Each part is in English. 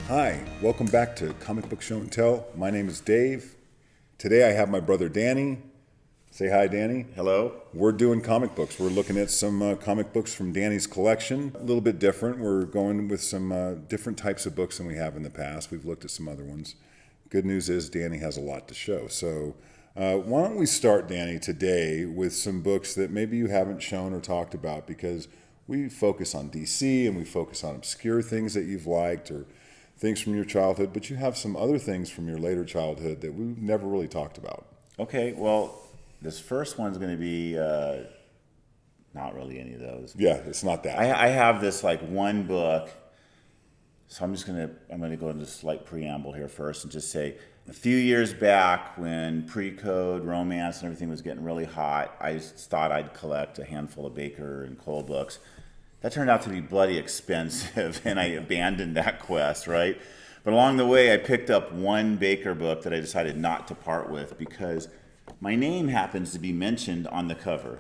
Hi, welcome back to Comic Book Show and Tell. My name is Dave. Today I have my brother Danny. Say hi, Danny. Hello. We're doing comic books. We're looking at some comic books from Danny's collection. A little bit different. We're going with some different types of books than we have in the past. We've looked at some other ones. Good news is Danny has a lot to show. So why don't we start, Danny, today with some books that maybe you haven't shown or talked about, because we focus on DC and we focus on obscure things that you've liked or things from your childhood, but you have some other things from your later childhood that we've never really talked about. Okay, well, this first one's going to be not really any of those. Yeah, it's not that. I have this like one book, so I'm going to go into a slight preamble here first and just say a few years back when pre-code, romance, and everything was getting really hot, I just thought I'd collect a handful of Baker and Cole books. That turned out to be bloody expensive, and I abandoned that quest, right? But along the way, I picked up one Baker book that I decided not to part with because my name happens to be mentioned on the cover.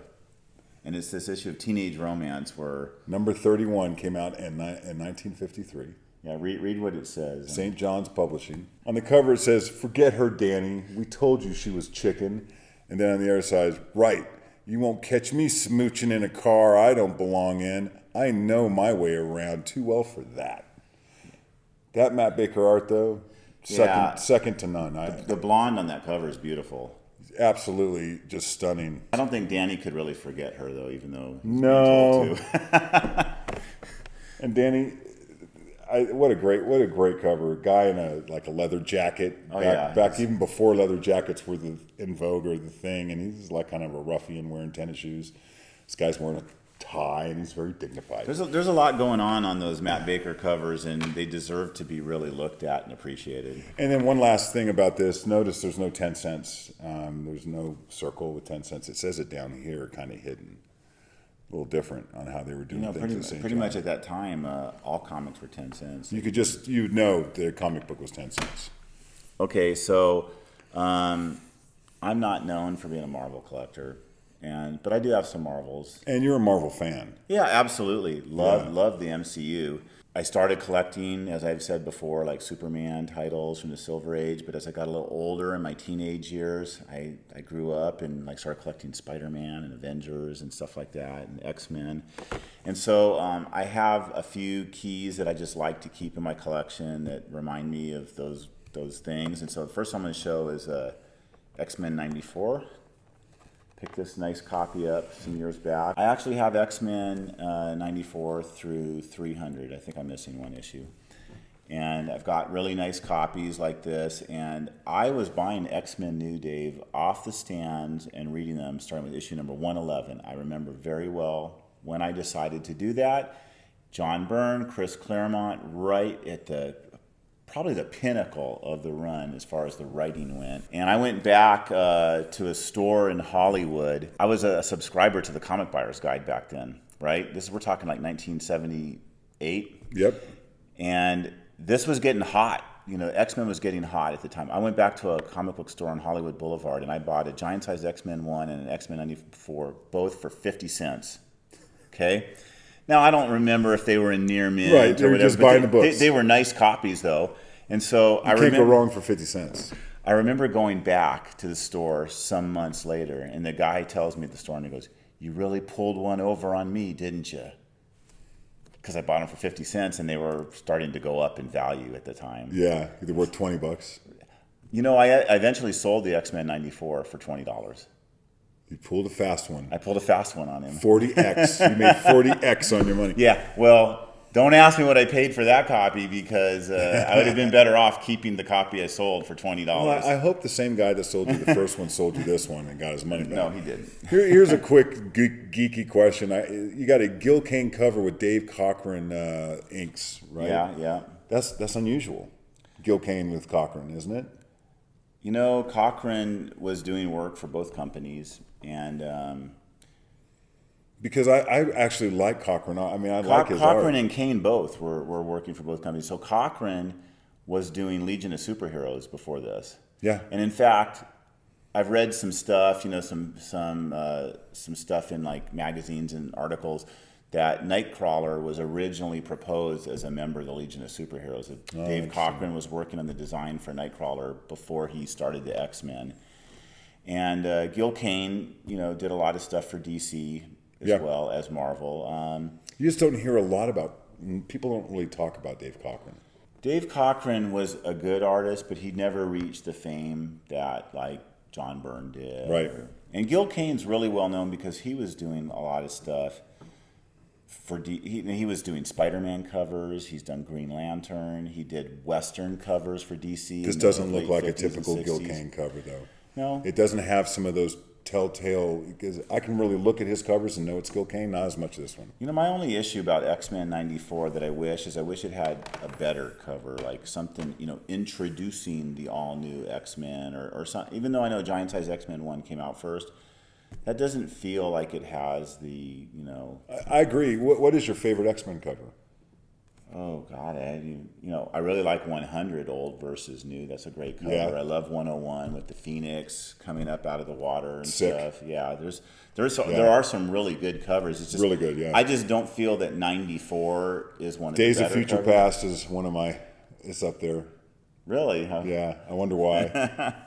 And it's this issue of Teenage Romance where... Number 31 came out in 1953. Yeah, read what it says. St. John's Publishing. On the cover it says, "Forget her, Danny. We told you she was chicken." And then on the other side, "Right. You won't catch me smooching in a car I don't belong in. I know my way around too well for that." That Matt Baker art, though, second to none. The blonde on that cover is beautiful. Absolutely just stunning. I don't think Danny could really forget her, though, even though he's no. being told to. And Danny, what a great cover. A guy in a leather jacket. Back even before leather jackets were in vogue or the thing, and he's like kind of a ruffian wearing tennis shoes. This guy's wearing a tie and he's very dignified. There's a lot going on those Matt Baker covers, and they deserve to be really looked at and appreciated. And then one last thing about this, notice there's no 10 cents. There's no circle with 10 cents. It says it down here, kind of hidden. A little different on how they were doing things. Pretty much at that time, all comics were 10 cents. You'd know the comic book was 10 cents. Okay, so I'm not known for being a Marvel collector. But I do have some Marvels. And you're a Marvel fan. Yeah, absolutely. Love the MCU. I started collecting, as I've said before, like Superman titles from the Silver Age. But as I got a little older in my teenage years, I grew up and started collecting Spider-Man and Avengers and stuff like that, and X-Men. And so I have a few keys that I just like to keep in my collection that remind me of those things. And so the first one I'm going to show is X-Men 94. Picked this nice copy up some years back. I actually have X-Men 94 through 300. I think I'm missing one issue. And I've got really nice copies like this. And I was buying X-Men New, Dave, off the stands and reading them, starting with issue number 111. I remember very well when I decided to do that. John Byrne, Chris Claremont, right at probably the pinnacle of the run as far as the writing went. And I went back to a store in Hollywood. I was a subscriber to the Comic Buyer's Guide back then, right? We're talking like 1978. Yep. And this was getting hot. X-Men was getting hot at the time. I went back to a comic book store on Hollywood Boulevard, and I bought a giant-sized X-Men 1 and an X-Men 94, both for 50 cents. Okay? Now, I don't remember if they were in near mint. Right, you were just buying the books. They were nice copies, though. And so you can't go wrong for 50 cents. I remember going back to the store some months later, and the guy tells me at the store, and he goes, "You really pulled one over on me, didn't you?" Because I bought them for 50 cents, and they were starting to go up in value at the time. Yeah, they were worth $20. I eventually sold the X-Men 94 for $20. You pulled a fast one. I pulled a fast one on him. 40X. You made 40X on your money. Yeah, well, don't ask me what I paid for that copy because I would have been better off keeping the copy I sold for $20. Well, I hope the same guy that sold you the first one sold you this one and got his money back. No, he didn't. Here's a quick geeky question. You got a Gil Kane cover with Dave Cochran inks, right? Yeah. That's unusual. Gil Kane with Cochran, isn't it? Cochran was doing work for both companies, and because I actually like Cochran. I mean, I like his Cochran art. and Kane both were working for both companies. So Cochran was doing Legion of Superheroes before this. Yeah. And in fact, I've read some stuff, some stuff in like magazines and articles that Nightcrawler was originally proposed as a member of the Legion of Superheroes. Dave Cochran was working on the design for Nightcrawler before he started the X-Men. And Gil Kane, did a lot of stuff for DC as well as Marvel. You just don't hear a lot about, people don't really talk about Dave Cochran. Dave Cochran was a good artist, but he never reached the fame that like John Byrne did. Right. And Gil Kane's really well known because he was doing a lot of stuff for he was doing Spider-Man covers. He's done Green Lantern. He did Western covers for DC. This doesn't look like a typical Gil Kane cover, though. No. It doesn't have some of those telltale, because I can really look at his covers and know it's Gil Kane, not as much this one. My only issue about X-Men 94 that I wish it had a better cover, like something, introducing the all-new X-Men or something. Even though I know Giant Size X-Men 1 came out first, that doesn't feel like it has the, I agree. What is your favorite X-Men cover? Oh, God, I really like 100, old versus new. That's a great cover. Yeah. I love 101 with the Phoenix coming up out of the water and Sick. stuff. Yeah, there are some really good covers. It's just Really good, yeah. I just don't feel that 94 is one of Days the of better Future covers. Past is one of my, it's up there. Really? Huh? Yeah, I wonder why.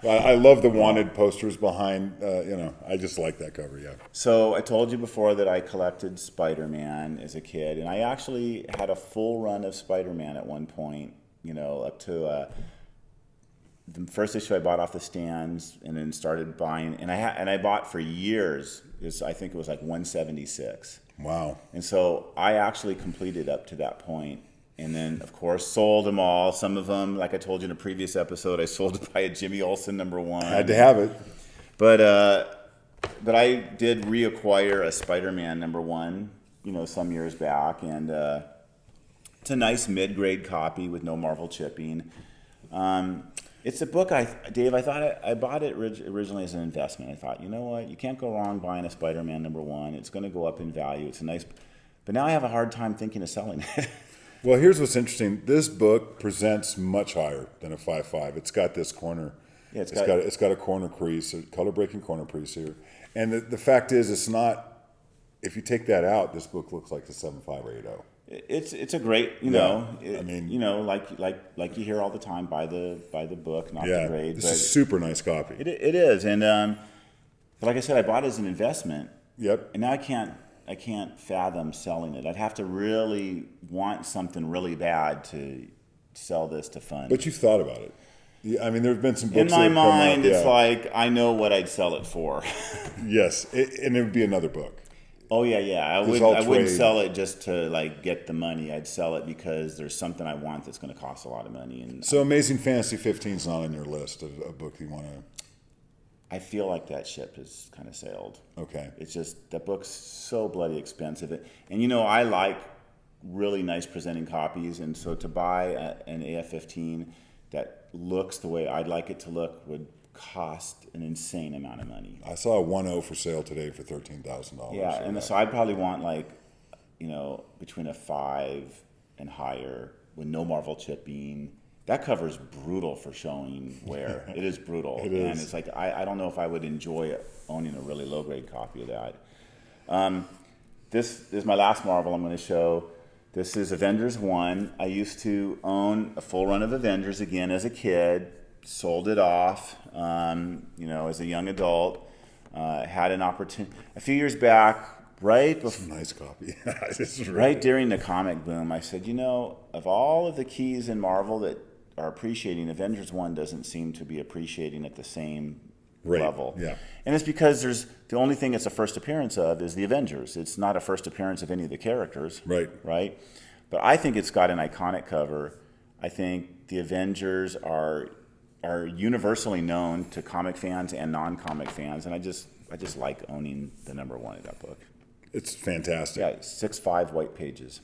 I love the wanted posters behind, I just like that cover, yeah. So I told you before that I collected Spider-Man as a kid, and I actually had a full run of Spider-Man at one point, up to the first issue I bought off the stands, and then started buying, and I bought for years. I think it was like 176. Wow. And so I actually completed up to that point. And then, of course, sold them all. Some of them, like I told you in a previous episode, I sold to buy a Jimmy Olsen #1. Had to have it. But I did reacquire a Spider-Man #1, some years back, and it's a nice mid-grade copy with no Marvel chipping. It's a book, Dave. I thought I bought it originally as an investment. I thought, you know what, you can't go wrong buying a Spider-Man #1. It's going to go up in value. It's a nice, but now I have a hard time thinking of selling it. Well, here's what's interesting. This book presents much higher than a 5.5. It's got this corner. Yeah, it's got a corner crease, a color-breaking corner crease here. And the fact is, it's not. If you take that out, this book looks like a 7.5 or 8.0. It's a great, like you hear all the time, buy the book, not the grade. This is a super nice copy. It is, and but like I said, I bought it as an investment. Yep. And now I can't fathom selling it. I'd have to really want something really bad to sell this to fund. But you've thought about it. Yeah, I mean, there have been some books in my that have come mind, out, it's like I know what I'd sell it for. Yes, and it would be another book. Oh yeah. I wouldn't trade. sell it just to like get the money. I'd sell it because there's something I want that's going to cost a lot of money. And So Amazing Fantasy 15 is not on your list of a book you want to. I feel like that ship has kind of sailed. Okay. It's just that book's so bloody expensive. And I like really nice presenting copies, and so to buy an AF-15 that looks the way I'd like it to look would cost an insane amount of money. I saw a 1.0 for sale today for $13,000. Yeah, and so I'd probably want between a 5 and higher with no Marvel chipping. That cover is brutal for showing wear. It is brutal. It is. And it's like, I don't know if I would enjoy owning a really low-grade copy of that. This is my last Marvel I'm going to show. This is Avengers 1. I used to own a full run of Avengers again as a kid. Sold it off, as a young adult. Had an opportunity. A few years back, right before, nice copy. right during the comic boom, I said, of all of the keys in Marvel that are appreciating, Avengers 1 doesn't seem to be appreciating at the same level. Yeah. And it's because the only thing it's a first appearance of is the Avengers. It's not a first appearance of any of the characters. Right? But I think it's got an iconic cover. I think the Avengers are universally known to comic fans and non-comic fans, and I just like owning the #1 of that book. It's fantastic. Yeah, 6.5 white pages.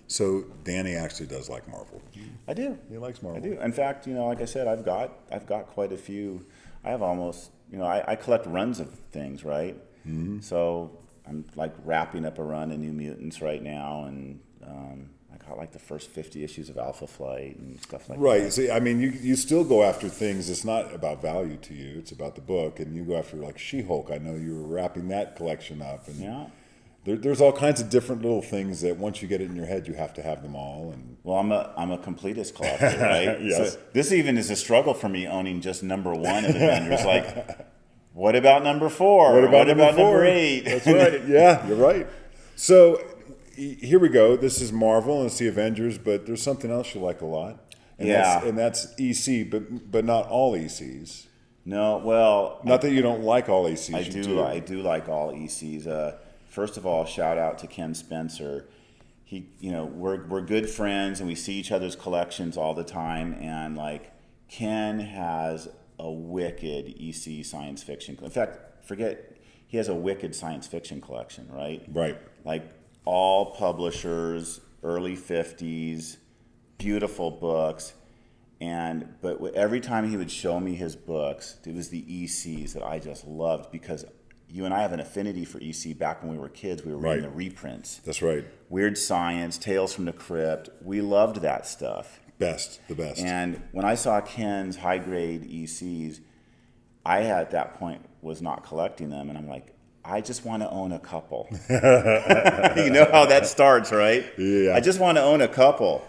So Danny actually does like Marvel. I do. He likes Marvel. I do. In fact, like I said, I've got quite a few. I have almost, I collect runs of things, right? Mm-hmm. So I'm like wrapping up a run of New Mutants right now, and I got like the first 50 issues of Alpha Flight and stuff like that. Right. See, I mean, you still go after things. It's not about value to you. It's about the book, and you go after like She-Hulk. I know you were wrapping that collection up, and Yeah. There's all kinds of different little things that once you get it in your head, you have to have them all. And well, I'm a completist collector, right? Yes. So this even is a struggle for me owning just number 1 of Avengers. Like, what about number 4? What about number 8? That's right. Yeah, you're right. So here we go. This is Marvel and it's the Avengers, but there's something else you like a lot. And that's EC, but not all ECs. No, well, not that you don't like all ECs. I do like all ECs. First of all, shout out to Ken Spencer. We're good friends and we see each other's collections all the time. And like, Ken has a wicked EC science fiction. In fact, he has a wicked science fiction collection, right? Right. Like all publishers, early 50s, beautiful books. But every time he would show me his books, it was the ECs that I just loved, because you and I have an affinity for EC. Back when we were kids, we were reading the reprints. That's right. Weird Science, Tales from the Crypt. We loved that stuff. The best. And when I saw Ken's high-grade ECs, I at that point was not collecting them, and I'm like, I just want to own a couple. You know how that starts, right? Yeah. I just want to own a couple.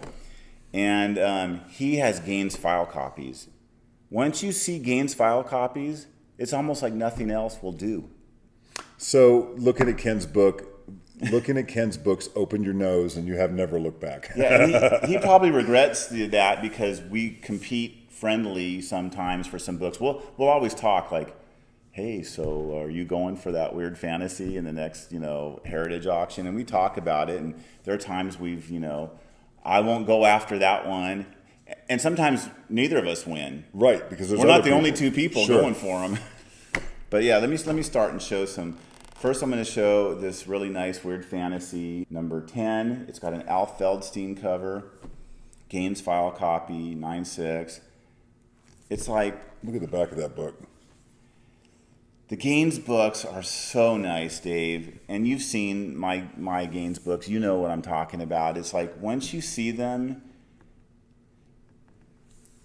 And he has Gaines file copies. Once you see Gaines file copies, it's almost like nothing else will do. So looking at Ken's books opened your nose, and you have never looked back. Yeah, and he probably regrets that, because we compete friendly sometimes for some books. We'll always talk like, hey, so are you going for that weird fantasy in the next, heritage auction? And we talk about it, and there are times I won't go after that one. And sometimes neither of us win. Right, because we're not the only two people going for them. But yeah, let me start and show some. First, I'm going to show this really nice weird fantasy, number 10. It's got an Alf Feldstein cover, Gaines file copy, 9.6. It's like, look at the back of that book. The Gaines books are so nice, Dave. And you've seen my Gaines books. You know what I'm talking about. It's like, once you see them,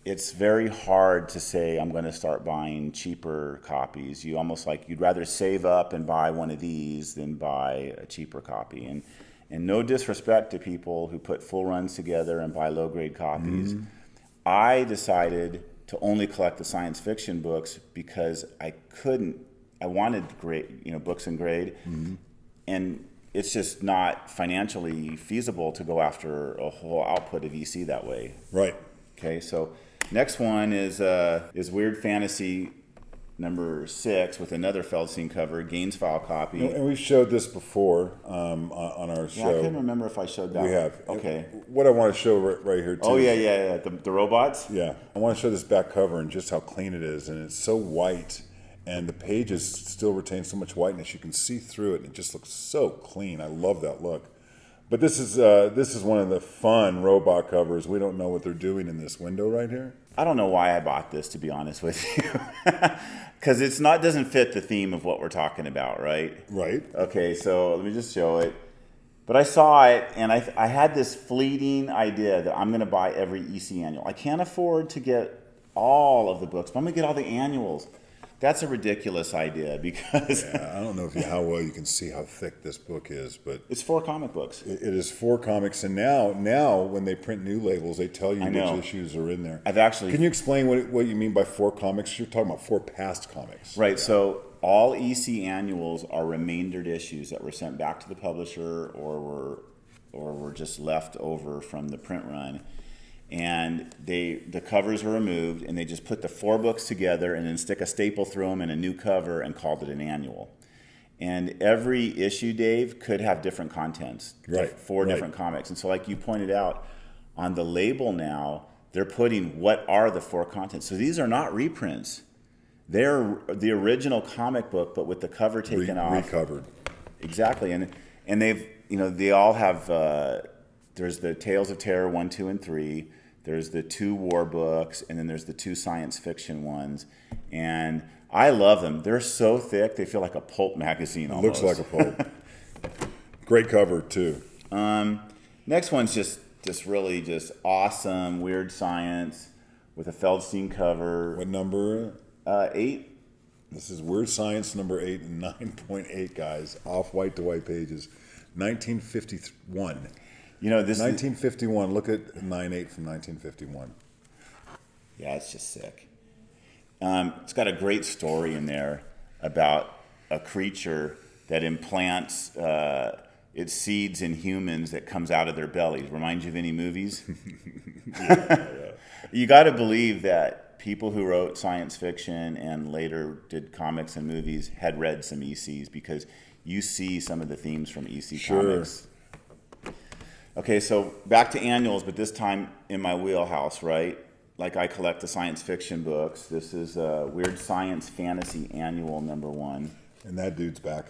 it's very hard to say, I'm going to start buying cheaper copies. You'd rather save up and buy one of these than buy a cheaper copy. And no disrespect to people who put full runs together and buy low-grade copies. Mm-hmm. I decided to only collect the science fiction books because I wanted grade, books in grade. Mm-hmm. And it's just not financially feasible to go after a whole output of EC that way. Right. Okay, so next one is Weird Fantasy number 6 with another Feldstein cover, Gaines file copy. And we've showed this before on our show. Yeah, I can't remember if I showed that. We have. Okay. What I want to show right here too. Oh yeah. The robots. Yeah, I want to show this back cover and just how clean it is, and it's so white, and the pages still retain so much whiteness. You can see through it, and it just looks so clean. I love that look. But this is one of the fun robot covers. We don't know what they're doing in this window right here. I don't know why I bought this, to be honest with you, because doesn't fit the theme of what we're talking about, right? Right. Okay, so let me just show it. But I saw it, and I had this fleeting idea that I'm going to buy every EC annual. I can't afford to get all of the books, but I'm going to get all the annuals. That's a ridiculous idea, because I don't know how well you can see how thick this book is, but it's 4 comic books. It is 4 comics, and now when they print new labels, they tell you which issues are in there. Can you explain what you mean by 4 comics? You're talking about 4 past comics, right? Yeah. So all EC annuals are remaindered issues that were sent back to the publisher, or were just left over from the print run. And the covers are removed, and they just put the 4 books together and then stick a staple through them in a new cover and called it an annual. And every issue, Dave, could have different contents, right? 4 different comics. And so, like you pointed out, on the label now, they're putting what are the 4 contents. So these are not reprints. They're the original comic book, but with the cover taken off. Recovered. Exactly. And they've, they all have, there's the Tales of Terror 1, 2, and 3. There's the 2 war books, and then there's the 2 science fiction ones. And I love them. They're so thick, they feel like a pulp magazine almost. It looks like a pulp. Great cover, too. Next one's just really just awesome, Weird Science with a Feldstein cover. What number? 8. This is Weird Science number 8 and 9.8, guys. Off white to white pages. 1951. You know, this 1951. Look at 9.8 from 1951. Yeah, it's just sick. It's got a great story in there about a creature that implants its seeds in humans that comes out of their bellies. Remind you of any movies? Yeah. You got to believe that people who wrote science fiction and later did comics and movies had read some ECs, because you see some of the themes from EC comics. Okay, so back to annuals, but this time in my wheelhouse, right? Like, I collect the science fiction books. This is Weird Science Fantasy Annual number 1. And that dude's back.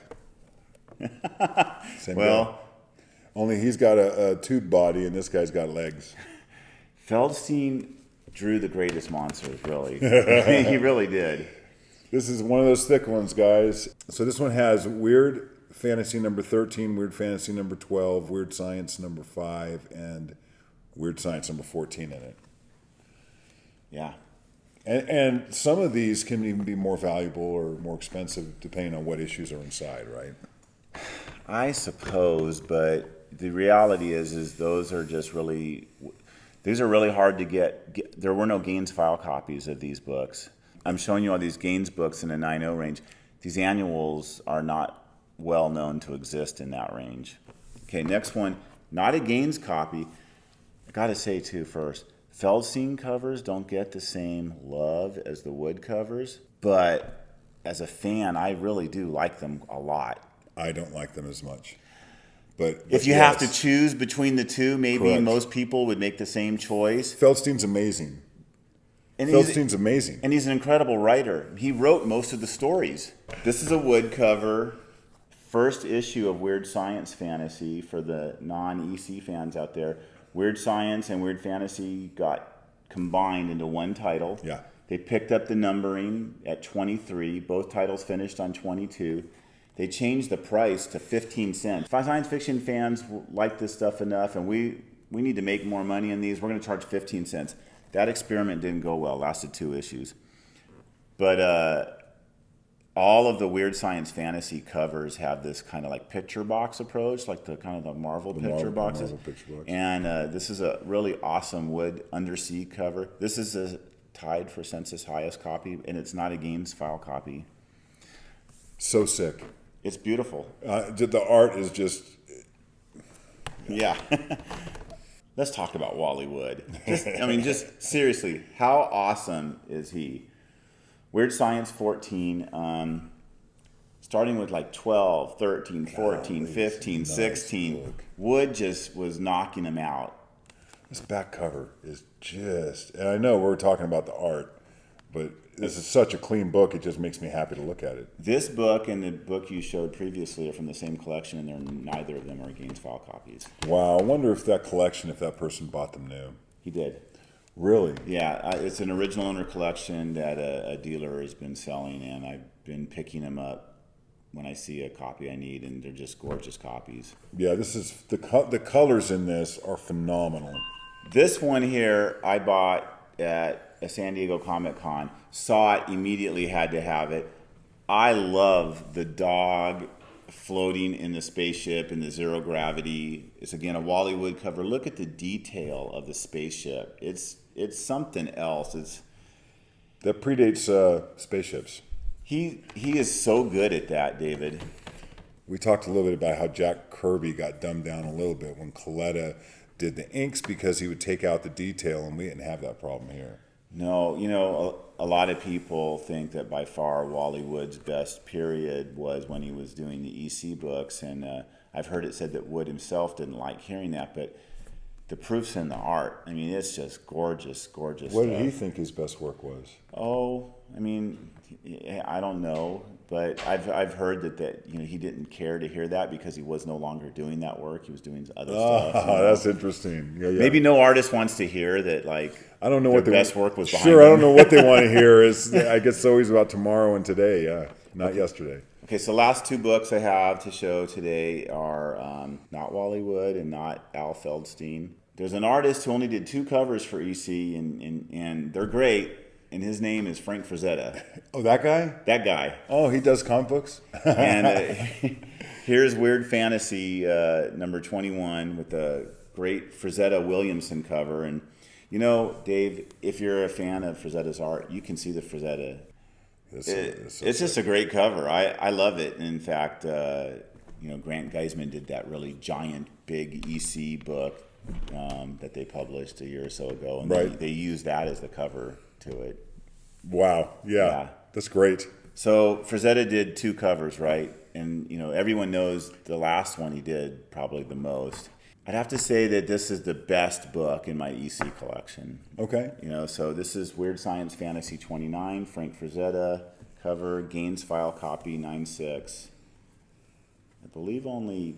Same Well, guy. Only he's got a tube body and this guy's got legs. Feldstein drew the greatest monsters, really. He really did. This is one of those thick ones, guys. So this one has Weird Fantasy number 13, Weird Fantasy number 12, Weird Science number 5, and Weird Science number 14 in it. Yeah. And some of these can even be more valuable or more expensive depending on what issues are inside, right? I suppose, but the reality is those are just really, these are really hard to get. There were no Gaines file copies of these books. I'm showing you all these Gaines books in the 9.0 range. These annuals are not well known to exist in that range. Okay, next one, not a Gaines copy. I gotta say too first, Feldstein covers don't get the same love as the Wood covers, but as a fan, I really do like them a lot. I don't like them as much. But if you have to choose between the two, maybe Correct. Most people would make the same choice. Feldstein's amazing. Feldstein's amazing. And he's an incredible writer. He wrote most of the stories. This is a Wood cover. First issue of Weird Science Fantasy for the non-EC fans out there. Weird Science and Weird Fantasy got combined into one title. Yeah. They picked up the numbering at 23. Both titles finished on 22. They changed the price to 15 cents. Science fiction fans like this stuff enough, and we need to make more money in these. We're going to charge 15 cents. That experiment didn't go well. Lasted 2 issues. But all of the Weird Science Fantasy covers have this kind of like picture box approach, like the kind of the Marvel picture boxes. And this is a really awesome Wood Undersea cover. This is tied for census highest copy, and it's not a Gaines file copy. So sick. It's beautiful. The art is just... Yeah. Let's talk about Wally Wood. Just seriously, how awesome is he? Weird Science 14, starting with like 12, 13, 14, 15, 16. Look. Wood just was knocking them out. This back cover is just... And I know we're talking about the art, but this is such a clean book, it just makes me happy to look at it. This book and the book you showed previously are from the same collection, and neither of them are Gaines file copies. Wow, I wonder if that collection, if that person bought them new. He did. Really? Yeah, it's an original owner collection that a dealer has been selling, and I've been picking them up when I see a copy I need, and they're just gorgeous copies. Yeah, this is the colors in this are phenomenal. This one here I bought at a San Diego Comic-Con, saw it, immediately had to have it. I love the dog floating in the spaceship in the zero gravity. It's again a Wally Wood cover. Look at the detail of the spaceship. It's something else. That predates spaceships. He is so good at that, David. We talked a little bit about how Jack Kirby got dumbed down a little bit when Coletta did the inks, because he would take out the detail, and we didn't have that problem here. No, a lot of people think that by far Wally Wood's best period was when he was doing the EC books, and I've heard it said that Wood himself didn't like hearing that, but the proof's in the art. I mean, it's just gorgeous, gorgeous What stuff. did he think his best work was? Oh, I mean, I don't know, but I've heard that he didn't care to hear that because he was no longer doing that work. He was doing other stuff. That's interesting. Yeah. Maybe no artist wants to hear that. Like, I don't know what their best work was behind Sure, them. I don't know what they want to hear. I guess it's always about tomorrow and today. Yeah, not yesterday. Okay, so last 2 books I have to show today are not Wally Wood and not Al Feldstein. There's an artist who only did 2 covers for EC, and they're great, and his name is Frank Frazetta. Oh, that guy? That guy. Oh, he does comic books? And here's Weird Fantasy number 21 with a great Frazetta Williamson cover. And you know, Dave, if you're a fan of Frazetta's art, you can see the Frazetta. It's just a great cover. I love it. In fact, you know, Grant Geisman did that really giant, big EC book that they published a year or so ago, and right. they used that as the cover to it. Wow, yeah. That's great. So Frazetta did 2 covers, right? And you know, everyone knows the last one he did probably the most. I'd have to say that this is the best book in my EC collection. Okay. You know, so this is Weird Science Fantasy 29, Frank Frazetta cover, Gaines file copy 9.6. I believe only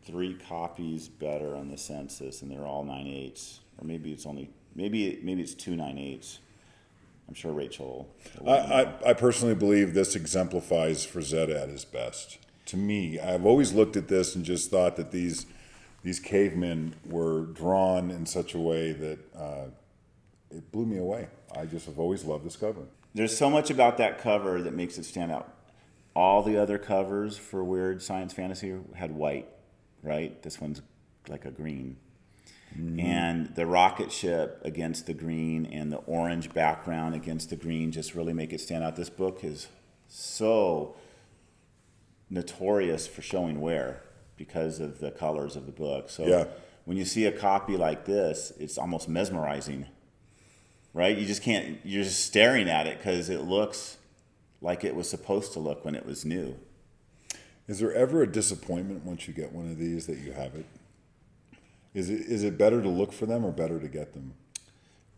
3 copies better on the census, and they're all 9.8s, or maybe it's only maybe it's 2 9.8s. I'm sure Rachel. I personally believe this exemplifies Frazetta at his best. To me, I've always looked at this and just thought that these cavemen were drawn in such a way that it blew me away. I just have always loved this cover. There's so much about that cover that makes it stand out. All the other covers for Weird Science Fantasy had white, right? This one's like a green. Mm-hmm. And the rocket ship against the green and the orange background against the green just really make it stand out. This book is so notorious for showing wear because of the colors of the book. So when you see a copy like this, it's almost mesmerizing, right? You just can't, you're just staring at it because it looks like it was supposed to look when it was new. Is there ever a disappointment once you get one of these that you have it? Is it better to look for them or better to get them?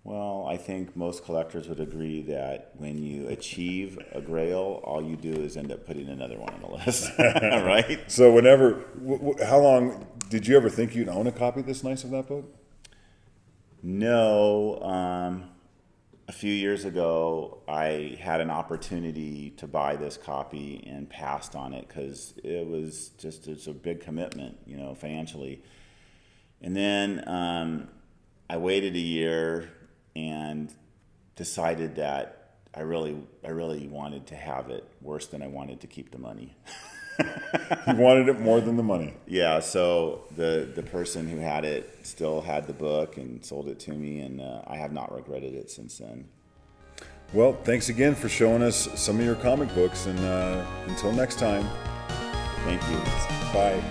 Well, I think most collectors would agree that when you achieve a grail, all you do is end up putting another one on the list, right? So how long, did you ever think you'd own a copy this nice of that book? No. A few years ago, I had an opportunity to buy this copy and passed on it because it's a big commitment, you know, financially. And then I waited a year and decided that I really wanted to have it worse than I wanted to keep the money. You wanted it more than the money. Yeah, so the person who had it still had the book and sold it to me, and I have not regretted it since then. Well, thanks again for showing us some of your comic books, and until next time. Thank you. Bye.